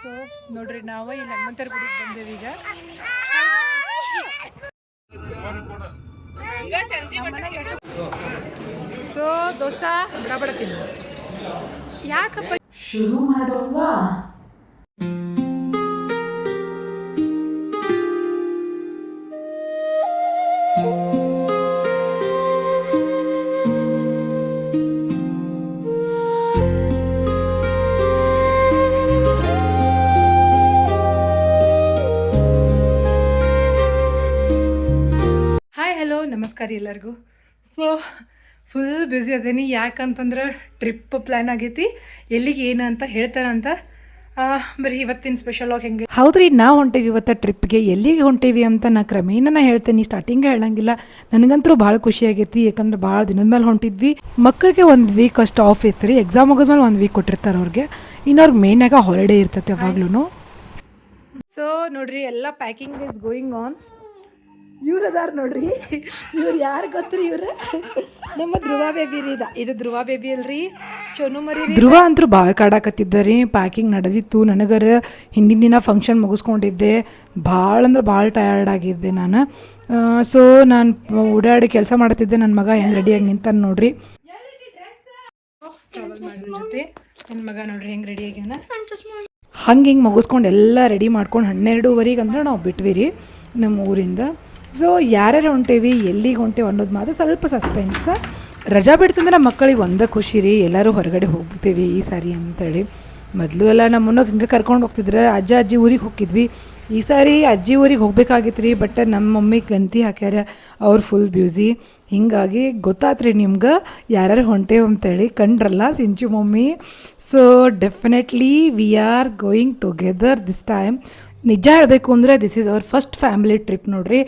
So ನೋಡ್ರಿ ನಾವು ಇಲ್ಲಿ ಹನುಮಂತರ ಗುಡಿಗೆ ಬಂದೇವಿ ಈಗ. ಸೊ ದೋಸಾ ಬಡ ತಿನ್ನು ಯಾಕಪ್ಪ ಶುರು ಮಾಡೋಲ್ವಾ? ಹಾಯ್ ಹಲೋ ನಮಸ್ಕಾರ ಎಲ್ಲರಿಗೂ. ಸೊ ಫುಲ್ ಬ್ಯುಸಿ ಅದೇನಿ, ಯಾಕಂತಂದ್ರೆ ಟ್ರಿಪ್ ಪ್ಲ್ಯಾನ್ ಆಗೈತಿ. ಎಲ್ಲಿಗೆ ಏನು ಅಂತ ಹೇಳ್ತಾರಂತ ಬರೀ ಇವತ್ತಿನ ಸ್ಪೆಷಲ್ ಆಗಿ ಹೆಂಗೆ ಹೌದ್ರಿ, ನಾವು ಹೊಂಟೇವಿ ಇವತ್ತು ಟ್ರಿಪ್ಗೆ. ಎಲ್ಲಿಗೆ ಹೊಂಟೇವಿ ಅಂತ ನಾ ಕ್ರಮೇಣ ಹೇಳ್ತೇನೆ, ಸ್ಟಾರ್ಟಿಂಗ್ ಹೇಳಂಗಿಲ್ಲ. ನನಗಂತೂ ಭಾಳ ಖುಷಿ ಆಗೈತಿ, ಯಾಕಂದ್ರೆ ಭಾಳ ದಿನದ ಮೇಲೆ ಹೊಂಟಿದ್ವಿ. ಮಕ್ಕಳಿಗೆ ಒಂದು ವೀಕ್ ಅಷ್ಟು ಆಫ್ ಇರ್ತೀರಿ, ಎಕ್ಸಾಮ್ ಮುಗಿದ್ಮೇಲೆ ಒಂದು ವೀಕ್ ಕೊಟ್ಟಿರ್ತಾರೆ ಅವ್ರಿಗೆ. ಇನ್ನು ಅವ್ರಿಗೆ ಮೇನಾಗ ಹಾಲಿಡೇ ಇರ್ತೈತೆ ಯಾವಾಗ್ಲೂ. ಸೊ ನೋಡ್ರಿ, ಎಲ್ಲ ಪ್ಯಾಕಿಂಗ್ ಇಸ್ ಗೋಯಿಂಗ್ ಆನ್. ಇವ್ರು ಅದಾರ ನೋಡ್ರಿ, ಇವ್ರು ಯಾರು ಗೊತ್ತ್ರಿ? ಇವ್ರು ನಮ್ಮ ಧ್ರುವ ಬೇಬಿ ರೀ. ಇದು ಧ್ರುವ ಬೇಬಿ ಅಲ್ರಿ, ಚೊನು ಮರಿ. ಧ್ರುವ ಅಂತೂ ಭಾಳ ಕಾಡಾಕತ್ತಿದ್ದ ರೀ. ಪ್ಯಾಕಿಂಗ್ ನಡೆದಿತ್ತು. ನನಗರ ಹಿಂದಿನ ದಿನ ಫಂಕ್ಷನ್ ಮುಗಿಸ್ಕೊಂಡಿದ್ದೆ. ಭಾಳ ಅಂದ್ರೆ ಭಾಳ ಟಯರ್ಡ್ ಆಗಿದ್ದೆ ನಾನು. ಸೊ ನಾನು ಓಡಾಡಿ ಕೆಲಸ ಮಾಡ್ತಿದ್ದೆ. ನನ್ನ ಮಗ ಹೆಂಗೆ ರೆಡಿಯಾಗಿ ನಿಂತಾನೆ ನೋಡ್ರಿ. ಜೊತೆ ನನ್ನ ಮಗ ನೋಡ್ರಿ ಹೆಂಗೆ ರೆಡಿ ಆಗ್ಯಾನ. ಹಂಗೆ ಹಿಂಗೆ ಮುಗಿಸ್ಕೊಂಡು ಎಲ್ಲ ರೆಡಿ ಮಾಡ್ಕೊಂಡು 12:30 ಅಂದ್ರೆ ನಾವು ಬಿಟ್ವಿ ರೀ ನಮ್ಮ ಊರಿಂದ. ಸೊ ಯಾರ್ಯಾರು ಹೊಂಟೇವಿ, ಎಲ್ಲಿಗೆ ಹೊಂಟೇವಿ ಅನ್ನೋದು ಮಾತ್ರ ಸ್ವಲ್ಪ ಸಸ್ಪೆನ್ಸ್. ರಜಾ ಬಿಡ್ತಂದ್ರೆ ಮಕ್ಕಳಿಗೆ ಒಂದೇ ಖುಷಿ ರೀ, ಎಲ್ಲರೂ ಹೊರಗಡೆ ಹೋಗ್ತೀವಿ ಈ ಸಾರಿ ಅಂತೇಳಿ. ಮೊದಲು ಎಲ್ಲ ನಮ್ಮನ್ನ ಹಿಂಗೆ ಕರ್ಕೊಂಡು ಹೋಗ್ತಿದ್ರೆ ಅಜ್ಜಿ ಊರಿಗೆ ಹೋಗಿದ್ವಿ. ಈ ಸಾರಿ ಅಜ್ಜಿ ಊರಿಗೆ ಹೋಗ್ಬೇಕಾಗಿತ್ತು ರೀ, ಬಟ್ ನಮ್ಮ ಮಮ್ಮಿ ಗಂತಿ ಹಾಕ್ಯಾರ, ಅವ್ರು ಫುಲ್ ಬ್ಯೂಸಿ. ಹೀಗಾಗಿ ಗೊತ್ತಾತ್ರಿ ನಿಮ್ಗೆ ಯಾರ್ಯಾರು ಹೊಂಟೇವು ಅಂತೇಳಿ. ಕಂಡ್ರಲ್ಲ Sinchu mummy. So definitely we are going together this time. ನಿಜ ಹೇಳಬೇಕು ಅಂದರೆ this is our first family trip ನೋಡ್ರಿ.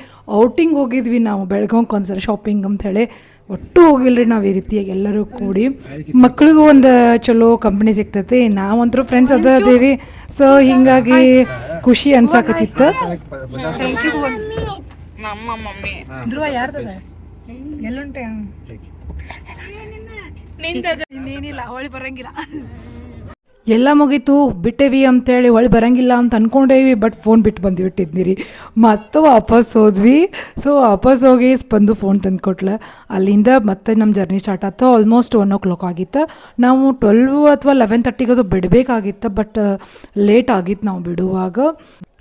ಔಟಿಂಗ್ ಹೋಗಿದ್ವಿ ನಾವು ಬೆಳಗಾವಿಗೆ ಒಂದ್ಸರಿ ಶಾಪಿಂಗ್ ಅಂಥೇಳಿ. ಒಟ್ಟು ಹೋಗಿಲ್ರಿ ನಾವು ಈ ರೀತಿಯಾಗಿ ಎಲ್ಲರೂ ಕೂಡಿ. ಮಕ್ಳಿಗೂ ಒಂದು ಚಲೋ ಕಂಪ್ನಿ ಸಿಗ್ತೈತಿ. ನಾವಂತರೂ ಫ್ರೆಂಡ್ಸ್ ಅದೇವಿ. ಸೊ ಹೀಗಾಗಿ ಖುಷಿ ಅನ್ಸಾಕತ್ತಿತ್ತು. ಧ್ರುವ ಯಾರ್ದದ ಎಲ್ಲುಂಟೆ ಇನ್ನೇನಿಲ್ಲ, ಹೊಳಿ ಬರಂಗಿಲ್ಲ. ಎಲ್ಲ ಮುಗೀತು, ಬಿಟ್ಟೇವಿ ಅಂತೇಳಿ ಹೊಳಿ ಬರೋಂಗಿಲ್ಲ ಅಂತ ಅಂದ್ಕೊಂಡೇವಿ. ಬಟ್ ಫೋನ್ ಬಿಟ್ಟು ಬಂದುಬಿಟ್ಟಿದ್ನಿ ರೀ. ಮತ್ತೆ ವಾಪಸ್ ಹೋದ್ವಿ. ಸೊ ವಾಪಸ್ ಹೋಗಿ ಸ್ಪಂದು ಫೋನ್ ತಂದು ಕೊಟ್ಲ. ಅಲ್ಲಿಂದ ಮತ್ತೆ ನಮ್ಮ ಜರ್ನಿ ಸ್ಟಾರ್ಟ್ ಆಯ್ತು. ಆಲ್ಮೋಸ್ಟ್ 1 o'clock ಆಗಿತ್ತು. ನಾವು 12 ಅಥವಾ 11:30 ಅದು ಬಿಡಬೇಕಾಗಿತ್ತು, ಬಟ್ ಲೇಟ್ ಆಗಿತ್ತು ನಾವು ಬಿಡುವಾಗ.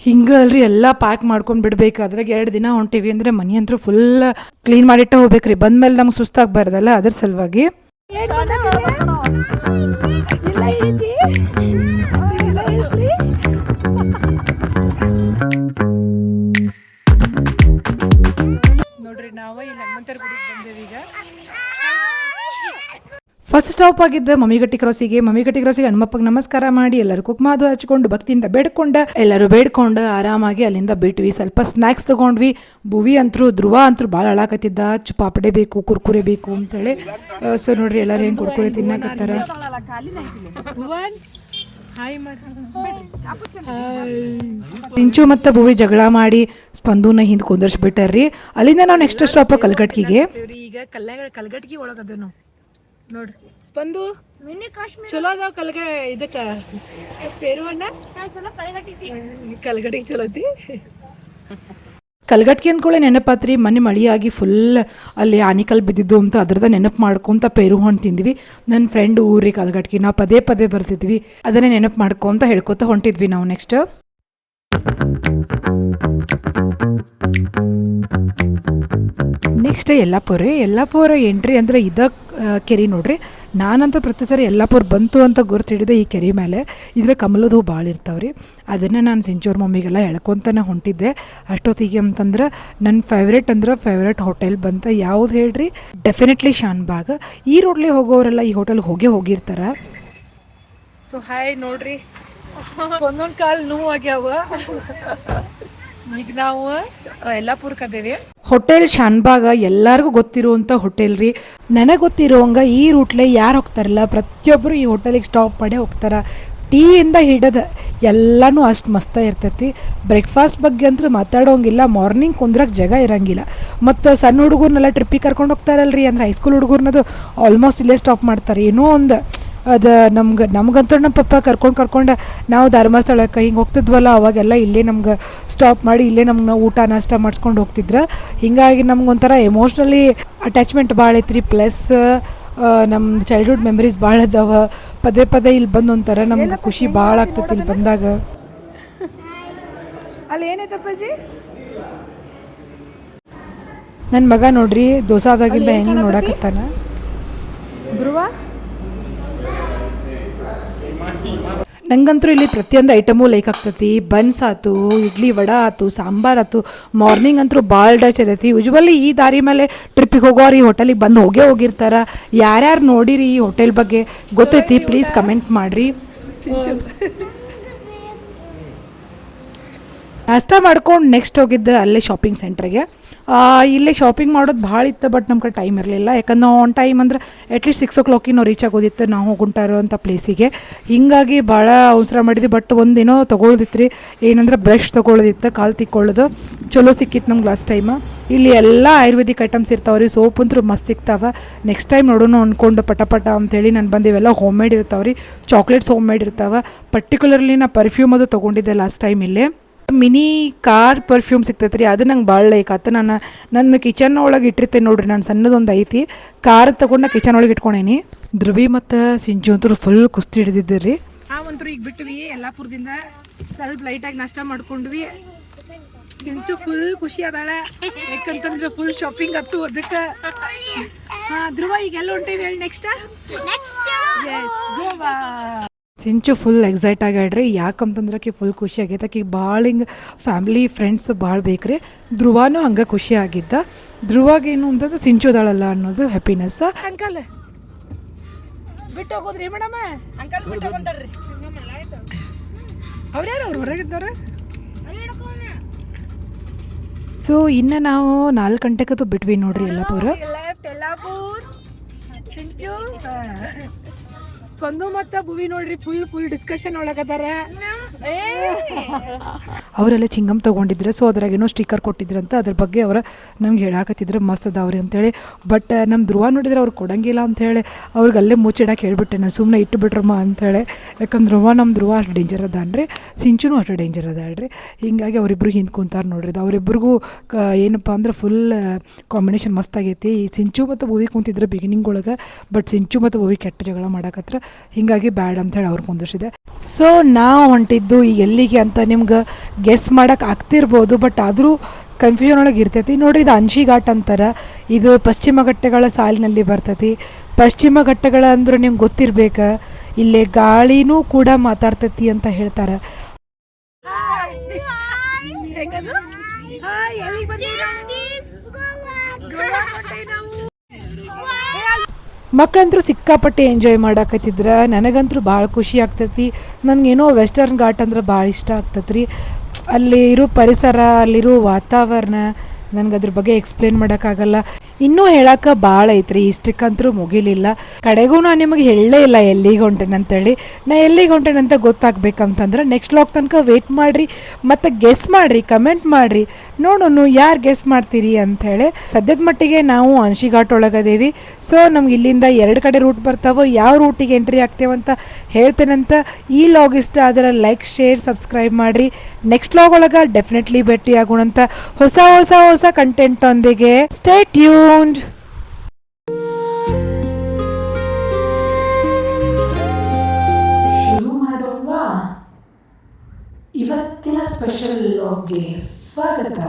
ಹಿಂಗೆ ಅಲ್ರಿ, ಎಲ್ಲ ಪ್ಯಾಕ್ ಮಾಡ್ಕೊಂಡು ಬಿಡಬೇಕಾದ್ರೆ 2 ದಿನ ಹೊಂಟೀವಿ ಅಂದರೆ ಮನೆ ಅಂತೂ ಫುಲ್ ಕ್ಲೀನ್ ಮಾಡಿಟ್ಟ ಹೋಗ್ಬೇಕ್ರಿ. ಬಂದಮೇಲೆ ನಮ್ಗೆ ಸುಸ್ತಾಗಬಾರ್ದಲ್ಲ, ಅದ್ರ ಸಲುವಾಗಿ. ನೋಡ್ರಿ, ನಾವು ಇಲ್ಲಿ ಹನುಮಂತರ ಗುಡಿಗೆ ಬಂದೇವಿ ಈಗ. ಫಸ್ಟ್ ಸ್ಟಾಪ್ ಆಗಿದ್ದ ಮಮ್ಮಿಗಟ್ಟಿ ಕ್ರಾಸಿಗೆ ಹನುಮಪ್ಪಗೆ ನಮಸ್ಕಾರ ಮಾಡಿ ಎಲ್ಲರೂ ಕುಕ್ಮಾದು ಹಚ್ಕೊಂಡು ಭಕ್ತಿಯಿಂದ ಎಲ್ಲರೂ ಬೇಡ್ಕೊಂಡು ಆರಾಮಾಗಿ ಅಲ್ಲಿಂದ ಬಿಟ್ವಿ. ಸ್ವಲ್ಪ ಸ್ನ್ಯಾಕ್ಸ್ ತೊಗೊಂಡ್ವಿ. ಧ್ರುವ ಅಂತೂ ಭಾಳ ಅಳಾಕತ್ತಿದ್ದ, ಪಾಪಡೆ ಬೇಕು, ಕುರ್ಕುರೆ ಬೇಕು ಅಂತೇಳಿ. ಸೊ ನೋಡ್ರಿ, ಎಲ್ಲರೂ ಹೆಂಗೆ ಕುರ್ಕುರೆ ತಿನ್ನಕತ್ತಾರ. ಸಿಂಚು ಮತ್ತು ಭುವಿ ಜಗಳ ಮಾಡಿ ಸ್ಪಂದೂನ ಹಿಂದೆ ಕುಂದರ್ಸ್ಬಿಟ್ಟಾರ್ರಿ. ಅಲ್ಲಿಂದ ನಾವು ನೆಕ್ಸ್ಟ್ ಸ್ಟಾಪ್ ಕಲ್ಗಟ್ಗಿಗೆ. ಈಗ ಕಲ್ಗಟ್ಗಿ ಒಳಗದ ನಾವು ನೋಡ್ರಿ. ಸ್ಪಂದು ಚಲೋ ಅದಾವ ಇದಕ್ಕೆ ಪೇರುವಣ್ಣ ಕಲ್ಗಟ್ಟಿಗೆ ಚಲೋ ಐತಿ. ಕಲ್ಗಟ್ಟಿ ಅಂದ್ಕೊಳ್ಳೆ ನೆನಪಾತ್ರಿ. ಮೊನ್ನೆ ಮಳೆಯಾಗಿ ಫುಲ್ ಅಲ್ಲಿ ಆನಿಕಲ್ ಬಿದ್ದಿದ್ದು ಅಂತ ಅದ್ರದ ನೆನಪು ಮಾಡ್ಕೊತ ಪೇರು ಹಣ್ಣು ತಿಂದ್ವಿ. ನನ್ನ ಫ್ರೆಂಡ್ ಊರಿಗೆ ಕಲ್ಗಟ್ಟಿ ನಾವು ಪದೇ ಪದೇ ಬರ್ತಿದ್ವಿ. ಅದನ್ನೇ ನೆನಪು ಮಾಡ್ಕೊತ ಹೇಳ್ಕೊತ ಹೊಂಟಿದ್ವಿ ನಾವು ನೆಕ್ಸ್ಟ್. ನೆಕ್ಸ್ಟ್ ಯಲ್ಲಾಪುರ ಎಂಟ್ರಿ ಅಂದರೆ ಕೆರೆ ನೋಡ್ರಿ. ನಾನಂತೂ ಪ್ರತಿ ಸರಿ ಯಲ್ಲಾಪುರ ಬಂತು ಅಂತ ಗುರ್ತು ಹಿಡಿದೆ ಈ ಕೆರೆ ಮೇಲೆ. ಇದ್ರೆ ಕಮಲದ ಹೂ ಭಾಳ ಇರ್ತಾವ್ರಿ. ಅದನ್ನು ನಾನು ಸಿಂಚೋರ್ ಮಮ್ಮಿಗೆಲ್ಲ ಹೇಳ್ಕೊತಾನೆ ಹೊಂಟಿದ್ದೆ. ಅಷ್ಟೊತ್ತಿಗೆ ಅಂತಂದ್ರೆ ನನ್ನ ಫೇವ್ರೇಟ್ ಹೋಟೆಲ್ ಬಂತ. ಯಾವ್ದು ಹೇಳ್ರಿ? ಡೆಫಿನೆಟ್ಲಿ ಶಾನ್ಬಾಗ್. ಈ ರೋಡ್ಲಿ ಹೋಗೋರೆಲ್ಲ ಈ ಹೋಟೆಲ್ಗೆ ಹೋಗಿರ್ತಾರೆ. ಸೊ ಹಾಯ್ ನೋಡ್ರಿ, ಒಂದೊಂದು ಕಾಲು ನೋವಾಗ್ಯಾವ. ಈಗ ನಾವು ಯಲ್ಲಾಪುರಕ್ಕೆ ಅದೇವಿ. ಹೋಟೆಲ್ ಶಾನ್ಬಾಗ ಎಲ್ಲರಿಗೂ ಗೊತ್ತಿರುವಂಥ ಹೋಟೆಲ್ ರೀ. ನನಗೆ ಗೊತ್ತಿರೋಂಗೆ ಈ ರೂಟ್ಲೆ ಯಾರು ಹೋಗ್ತಾರಲ್ಲ ಪ್ರತಿಯೊಬ್ಬರು ಈ ಹೋಟೆಲಿಗೆ ಸ್ಟಾಪ್ ಮಾಡಿ ಹೋಗ್ತಾರೆ. ಟೀಯಿಂದ ಹಿಡಿದು ಎಲ್ಲನೂ ಅಷ್ಟು ಮಸ್ತ ಇರ್ತೈತಿ. ಬ್ರೇಕ್ಫಾಸ್ಟ್ ಬಗ್ಗೆ ಅಂತೂ ಮಾತಾಡೋಂಗಿಲ್ಲ. ಮಾರ್ನಿಂಗ್ ಕುಂದ್ರಕ್ಕೆ ಜಾಗ ಇರೋಂಗಿಲ್ಲ. ಮತ್ತು ಸಣ್ಣ ಹುಡುಗರ್ನೆಲ್ಲ ಟ್ರಿಪ್ಪಿಗೆ ಕರ್ಕೊಂಡು ಹೋಗ್ತಾರಲ್ರಿ, ಅಂದರೆ ಹೈಸ್ಕೂಲ್ ಹುಡುಗರ್ನದು ಆಲ್ಮೋಸ್ಟ್ ಇಲ್ಲೇ ಸ್ಟಾಪ್ ಮಾಡ್ತಾರೆ. ಏನೋ ಒಂದು ಅದು ನಮ್ಗಂತೂ ನಮ್ಮ ಪಪ್ಪ ಕರ್ಕೊಂಡು ನಾವು ಧರ್ಮಸ್ಥಳಕ್ಕೆ ಹಿಂಗೆ ಹೋಗ್ತಿದ್ವಲ್ಲ ಅವಾಗೆಲ್ಲ ಇಲ್ಲೇ ನಮ್ಗೆ ಸ್ಟಾಪ್ ಮಾಡಿ ಇಲ್ಲೇ ನಮ್ಗೆ ಊಟ ನಾಷ್ಟ ಮಾಡಿಸ್ಕೊಂಡು ಹೋಗ್ತಿದ್ರು. ಹೀಗಾಗಿ ನಮ್ಗೊಂಥರ ಎಮೋಷ್ನಲಿ ಅಟ್ಯಾಚ್ಮೆಂಟ್ ಭಾಳ ಐತ್ರಿ. ಪ್ಲಸ್ ನಮ್ಮ ಚೈಲ್ಡ್ಹುಡ್ ಮೆಮರೀಸ್ ಭಾಳ ಅದಾವ. ಪದೇ ಪದೇ ಇಲ್ಲಿ ಬಂದು ಒಂಥರ ನಮ್ಗೆ ಖುಷಿ ಭಾಳ ಆಗ್ತೈತಿ ಇಲ್ಲಿ ಬಂದಾಗ. ಅಲ್ಲಿ ಏನೈತಪ್ಪಾಜಿ? ನನ್ನ ಮಗ ನೋಡ್ರಿ ದೋಸಾದಾಗಿಂದ ಹೆಂಗೆ ನೋಡಕತ್ತಾನ. ಧ್ರುವ ನಂಗಂತೂ ಇಲ್ಲಿ ಪ್ರತಿಯೊಂದು ಐಟಮು ಲೈಕ್ ಆಗ್ತೈತಿ. ಬನ್ಸ್ ಆಯ್ತು, ಇಡ್ಲಿ ವಡ ಆಯ್ತು, ಸಾಂಬಾರು ಆಯ್ತು. ಮಾರ್ನಿಂಗ್ ಅಂತೂ ಭಾಳ ಡಚ್ ಇರೈತಿ. ಯೂಶ್ವಲಿ ಈ ದಾರಿ ಮೇಲೆ ಟ್ರಿಪ್ಪಿಗೆ ಹೋಗೋರು ಈ ಹೋಟೆಲಿಗೆ ಬಂದು ಹೋಗಿರ್ತಾರೆ. ಯಾರ್ಯಾರು ನೋಡಿರಿ ಈ ಹೋಟೆಲ್ ಬಗ್ಗೆ ಗೊತ್ತೈತಿ ಪ್ಲೀಸ್ ಕಮೆಂಟ್ ಮಾಡಿರಿ. ನಾಷ್ಟ ಮಾಡ್ಕೊಂಡು ನೆಕ್ಸ್ಟ್ ಹೋಗಿದ್ದೆ ಅಲ್ಲೇ ಶಾಪಿಂಗ್ ಸೆಂಟ್ರಿಗೆ. ಇಲ್ಲೇ ಶಾಪಿಂಗ್ ಮಾಡೋದು ಭಾಳ ಇತ್ತು, ಬಟ್ ನಮ್ಮ ಕಡೆ ಟೈಮ್ ಇರಲಿಲ್ಲ. ಯಾಕಂದ್ರೆ ನಾವು ಆನ್ ಟೈಮ್ ಅಂದ್ರೆ ಅಟ್ಲೀಸ್ಟ್ 6 o'clock ನಾವು ರೀಚ್ ಆಗೋದಿತ್ತು ನಾವು ಹೋಗುಂಟಾರೋಂಥ ಪ್ಲೇಸಿಗೆ. ಹೀಗಾಗಿ ಭಾಳ ಅವಸರ ಮಾಡಿದ್ವಿ. ಬಟ್ ಒಂದೇನೋ ತೊಗೊಳ್ದಿತ್ತು ರೀ, ಏನಂದ್ರೆ ಬ್ರಷ್ ತೊಗೊಳ್ಳೋದಿತ್ತು, ಕಾಲು ತಿಕ್ಕೊಳ್ಳೋದು. ಚಲೋ ಸಿಕ್ಕಿತ್ತು ನಮ್ಗೆ ಲಾಸ್ಟ್ ಟೈಮ್. ಇಲ್ಲಿ ಎಲ್ಲ ಆಯುರ್ವೇದಿಕ್ ಐಟಮ್ಸ್ ಇರ್ತಾವೆ ರೀ, ಸೋಪ್ ಅಂತೂ ಮಸ್ತ್ ಸಿಗ್ತಾವೆ. ನೆಕ್ಸ್ಟ್ ಟೈಮ್ ನೋಡೋಣ ಅಂದ್ಕೊಂಡು ಪಟ ಅಂತೇಳಿ ನಾನು ಬಂದು ಇವೆಲ್ಲ ಹೋಮ್ ಮೇಡ್ ಇರ್ತಾವೆ ರೀ. ಚಾಕ್ಲೇಟ್ಸ್ ಹೋಮ್ ಮೇಡ್ ಇರ್ತಾವೆ. ಪರ್ಟಿಕ್ಯುಲರ್ಲಿ ನಾ ಪರ್ಫ್ಯೂಮ್ ಅದು ತೊಗೊಂಡಿದ್ದೆ ಲಾಸ್ಟ್ ಟೈಮ್ ಇಲ್ಲೇ. ಮಿನಿ ಕಾರ್ ಪರ್ಫ್ಯೂಮ್ ಸಿಗ್ತೈತೆ ರೀ, ಅದು ನಂಗೆ ಭಾಳ ಲೈಕ್ ಆತ. ನನ್ನ ಕಿಚನ್ ಒಳಗೆ ಇಟ್ಟಿರ್ತೇನೆ ನೋಡ್ರಿ, ನಾನು ಸಣ್ಣದೊಂದು ಐತಿ ಕಾರ್ ತೊಗೊಂಡು ಕಿಚನ್ ಒಳಗೆ ಇಟ್ಕೊಂಡೇನಿ. ಧ್ರುವಿ ಮತ್ತು ಸಿಂಚು ಅಂತೂ ಫುಲ್ ಕುಸ್ತಿ ಹಿಡಿದಿದ್ದೆ ರೀ. ಒಂಥರ ಈಗ ಬಿಟ್ವಿ ಯಲ್ಲಾಪುರದಿಂದ, ಸ್ವಲ್ಪ ಲೈಟಾಗಿ ನಾಷ್ಟ ಮಾಡ್ಕೊಂಡ್ವಿ. ಸಿಂಚು ಫುಲ್ ಖುಷಿ ಅದಾಳ, ಯಾಕಂತಂದ್ರೆ ಫುಲ್ ಶಾಪಿಂಗ್ ಹತ್ತು ಅದಕ್ಕೆ. ಧ್ರುವ ಈಗ ಎಲ್ಲ ಹೊಂಟೇವಿ ಹೇಳಿ ನೆಕ್ಸ್ಟ್ ಗೋವಾ. ಸಿಂಚು ಫುಲ್ ಎಕ್ಸೈಟ್ ಆಗ್ಯಾಡ್ರಿ, ಯಾಕಂತಂದ್ರೆ ಆಕಿ ಫುಲ್ ಖುಷಿ ಆಗೈತೆ. ಆಕಿಗೆ ಭಾಳ ಹಿಂಗೆ ಫ್ಯಾಮ್ಲಿ ಫ್ರೆಂಡ್ಸ್ ಭಾಳ ಬೇಕ್ರಿ. ಧ್ರುವನೂ ಹಂಗೆ ಖುಷಿ ಆಗಿದ್ದ. ಧ್ರುವಾಗೇನು ಅಂತಂದ್ರೆ ಸಿಂಚು ಅದಾಳಲ್ಲ ಅನ್ನೋದು ಹ್ಯಾಪಿನೆಸ್. ಅಂಕಲ್ ಬಿಟ್ಟು ಹೋಗೋದ್ರಿ ಮೇಡಮ್? ಅಂಕಲ್ ಬಿಟ್ಟು ಹೋಗ್ತಾರ್ರಿ. ಅವ್ರ್ಯಾರು ಅವ್ರು ಹೊರಗಿದ್ದವ್ರ? ಸೊ ಇನ್ನು ನಾವು 4 ಗಂಟೆಗದು ಬಿಟ್ವಿ ನೋಡ್ರಿ ಯಲ್ಲಾಪುರ. ಸಿಂಚು ಸ್ಪಂದು ಮತ್ತು ಭುವಿ ನೋಡ್ರಿ ಫುಲ್ ಡಿಸ್ಕಷನ್ ಒಳಗದಾರ. ಅವರೆಲ್ಲ ಚಿಂಗಮ್ ತೊಗೊಂಡಿದ್ರೆ, ಸೊ ಅದ್ರಾಗೇನೋ ಸ್ಟಿಕ್ಕರ್ ಕೊಟ್ಟಿದ್ರಂತ, ಅದ್ರ ಬಗ್ಗೆ ಅವ್ರು ನಮ್ಗೆ ಹೇಳಾಕತ್ತಿದ್ರೆ ಮಸ್ತ್ ಅದಾವ್ರಿ ಅಂತೇಳಿ. ಬಟ್ ನಮ್ಮ ಧ್ರುವ ನೋಡಿದ್ರೆ ಅವ್ರು ಕೊಡಂಗಿಲ್ಲ ಅಂಥೇಳಿ ಅವ್ರಿಗೆ ಅಲ್ಲೇ ಮುಚ್ಚಿಡಕ್ಕೆ ಹೇಳ್ಬಿಟ್ಟೆ ನಾನು, ಸುಮ್ಮನೆ ಇಟ್ಟು ಬಿಟ್ರಮ್ಮ ಅಂಥೇಳಿ. ಯಾಕಂದ್ರೆ ನಮ್ಮ ಧ್ರುವ ಅಷ್ಟು ಡೇಂಜರ್ ಅದಾನ್ರಿ, ಸಿಂಚುನು ಅಷ್ಟು ಡೇಂಜರ್ ಅದಾಳ್ರಿ. ಹೀಗಾಗಿ ಅವರಿಬ್ರು ಹಿಂದೆ ಕುಂತಾರೆ ನೋಡ್ರಿ. ಅವರಿಬ್ರಿಗೂ ಏನಪ್ಪ ಅಂದ್ರೆ ಫುಲ್ ಕಾಂಬಿನೇಷನ್ ಮಸ್ತ್ ಆಗೈತಿ. ಈ ಸಿಂಚು ಮತ್ತು ಭುವಿ ಕುಂತಿದ್ರೆ ಬಿಗಿನಿಂಗ್ ಒಳಗೆ, ಬಟ್ ಸಿಂಚು ಮತ್ತು ಭುವಿ ಕೆಟ್ಟ ಜಗಳ ಮಾಡಕತ್ರ, ಹೀಗಾಗಿ ಬ್ಯಾಡ್ ಅಂಥೇಳಿ ಅವ್ರು ಕುಂದಿಸಿದೆ. ಸೊ ನಾವು ಹೊಂಟಿದ್ದು ಈಗ ಎಲ್ಲಿಗೆ ಅಂತ ನಿಮ್ಗೆ ಗೆಸ್ ಮಾಡೋಕೆ ಆಗ್ತಿರ್ಬೋದು, ಬಟ್ ಆದರೂ ಕನ್ಫ್ಯೂಷನ್ ಒಳಗೆ ಇರ್ತೈತಿ ನೋಡಿರಿ. ಇದು ಅನ್ಶಿ ಘಾಟ್ ಅಂತಾರೆ. ಇದು ಪಶ್ಚಿಮ ಘಟ್ಟಗಳ ಸಾಲಿನಲ್ಲಿ ಬರ್ತೈತಿ. ಪಶ್ಚಿಮ ಘಟ್ಟಗಳ ಅಂದ್ರೆ ನಿಮ್ಗೆ ಗೊತ್ತಿರ್ಬೇಕು, ಇಲ್ಲೇ ಗಾಳಿನೂ ಕೂಡ ಮಾತಾಡ್ತೈತಿ ಅಂತ ಹೇಳ್ತಾರೆ. ಮಕ್ಕಳಂತರೂ ಸಿಕ್ಕಾಪಟ್ಟೆ ಎಂಜಾಯ್ ಮಾಡಾಕತ್ತಿದ್ರೆ, ನನಗಂತೂ ಭಾಳ ಖುಷಿ ಆಗ್ತೈತಿ. ನನಗೇನೋ ವೆಸ್ಟರ್ನ್ ಘಾಟ್ ಅಂದ್ರೆ ಭಾಳ ಇಷ್ಟ ಆಗ್ತೈತೆ ರೀ. ಅಲ್ಲಿ ಇರೋ ಪರಿಸರ, ಅಲ್ಲಿರೋ ವಾತಾವರಣ ನನಗೆ ಅದ್ರ ಬಗ್ಗೆ ಎಕ್ಸ್ಪ್ಲೇನ್ ಮಾಡೋಕ್ಕಾಗಲ್ಲ. ಇನ್ನೂ ಹೇಳೋಕೆ ಭಾಳ ಐತ್ರಿ, ಇಷ್ಟಕ್ಕಂತೂ ಮುಗಿಲಿಲ್ಲ. ಕಡೆಗೂ ನಾನು ನಿಮಗೆ ಹೇಳಲೇ ಇಲ್ಲ ಎಲ್ಲಿಗೆ ಹೊಂಟೇನಂತೇಳಿ. ನಾ ಎಲ್ಲಿಗೆ ಹೊಂಟೇನಂತ ಗೊತ್ತಾಗಬೇಕಂತಂದ್ರೆ ನೆಕ್ಸ್ಟ್ ಲಾಗ್ ತನಕ ವೆಯ್ಟ್ ಮಾಡಿರಿ ಮತ್ತು ಗೆಸ್ ಮಾಡಿರಿ, ಕಮೆಂಟ್ ಮಾಡಿರಿ, ನೋಡೋಣ ಯಾರು ಗೆಸ್ ಮಾಡ್ತೀರಿ ಅಂಥೇಳಿ. ಸದ್ಯದ ಮಟ್ಟಿಗೆ ನಾವು ಅನ್ಶಿ ಘಾಟ್ ಒಳಗದೇವಿ. ಸೊ ನಮ್ಗೆ ಇಲ್ಲಿಂದ 2 ಕಡೆ ರೂಟ್ ಬರ್ತಾವೆ. ಯಾವ ರೂಟಿಗೆ ಎಂಟ್ರಿ ಆಗ್ತೇವಂತ ಹೇಳ್ತೇನಂತ. ಈ ಲಾಗ್ ಇಷ್ಟ ಆದರೆ ಲೈಕ್, ಶೇರ್, ಸಬ್ಸ್ಕ್ರೈಬ್ ಮಾಡಿರಿ. ನೆಕ್ಸ್ಟ್ ಲಾಗ್ ಒಳಗೆ ಡೆಫಿನೆಟ್ಲಿ ಭೇಟಿ ಆಗೋಣಂತ ಹೊಸ ಕಂಟೆಂಟ್ ಒಂದಿಗೆ. Stay tuned. ಶುರು ಮಾಡೋಣ. ಇವತ್ತಿನ ಸ್ಪೆಷಲ್ ಲಾಗ್ಗೆ ಸ್ವಾಗತ.